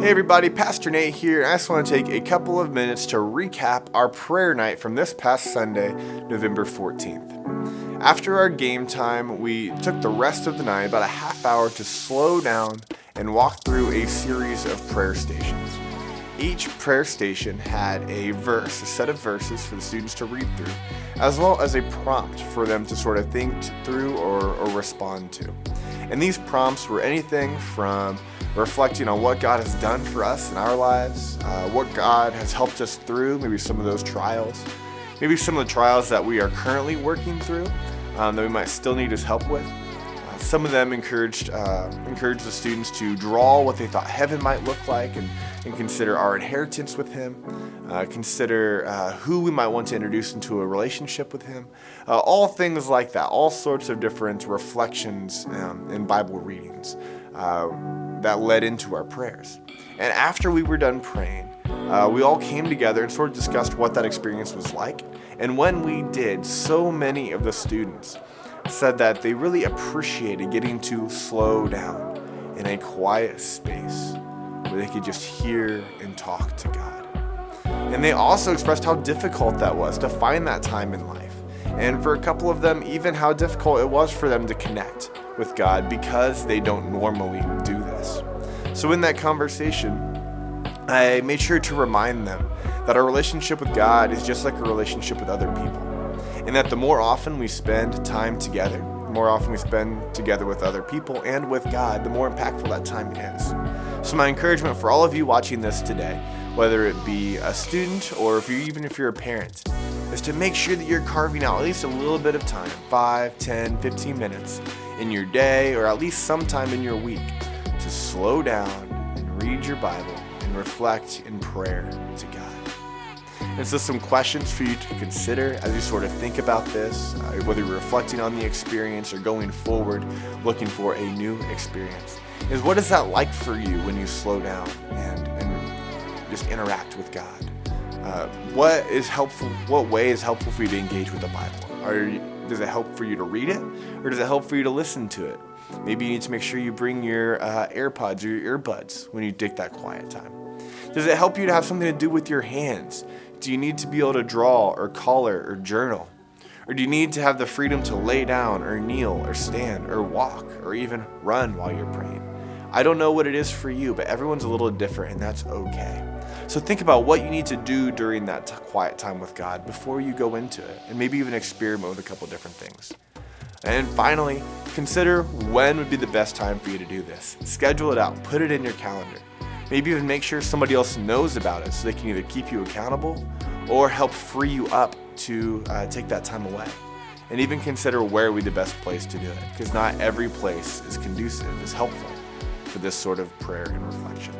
Hey everybody, Pastor Nate here. I just want to take a couple of minutes to recap our prayer night from this past Sunday, November 14th. After our game time, we took the rest of the night, about a half hour, to slow down and walk through a series of prayer stations. Each prayer station had a set of verses for the students to read through, as well as a prompt for them to sort of think through or respond to. And these prompts were anything from reflecting on what God has done for us in our lives, what God has helped us through, maybe some of those trials, maybe some of the trials that we are currently working through that we might still need His help with. Some of them encouraged the students to draw what they thought heaven might look like and consider our inheritance with Him, consider who we might want to introduce into a relationship with Him, all things like that, all sorts of different reflections in Bible readings that led into our prayers. And after we were done praying, we all came together and sort of discussed what that experience was like. And when we did, so many of the students said that they really appreciated getting to slow down in a quiet space where they could just hear and talk to God. And they also expressed how difficult that was to find that time in life. And for a couple of them, even how difficult it was for them to connect with God because they don't normally do this. So in that conversation, I made sure to remind them that our relationship with God is just like a relationship with other people. And that the more often we spend time together, the more often we spend together with other people and with God, the more impactful that time is. So my encouragement for all of you watching this today, whether it be a student or even if you're a parent, is to make sure that you're carving out at least a little bit of time, 5, 10, 15 minutes in your day or at least sometime in your week to slow down and read your Bible and reflect in prayer to God. And so some questions for you to consider as you sort of think about this, whether you're reflecting on the experience or going forward looking for a new experience, is what is that like for you when you slow down and just interact with God? What way is helpful for you to engage with the Bible? Does it help for you to read it, or does it help for you to listen to it? Maybe you need to make sure you bring your AirPods or your earbuds when you take that quiet time. Does it help you to have something to do with your hands? Do you need to be able to draw or color or journal? Or do you need to have the freedom to lay down or kneel or stand or walk or even run while you're praying? I don't know what it is for you, but everyone's a little different, and that's okay. So think about what you need to do during that quiet time with God before you go into it, and maybe even experiment with a couple different things. And finally, consider when would be the best time for you to do this. Schedule it out, put it in your calendar. Maybe even make sure somebody else knows about it so they can either keep you accountable or help free you up to take that time away. And even consider where would be the best place to do it, because not every place is conducive, is helpful for this sort of prayer and reflection.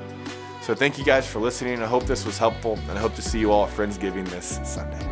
So thank you guys for listening. I hope this was helpful, and I hope to see you all at Friendsgiving this Sunday.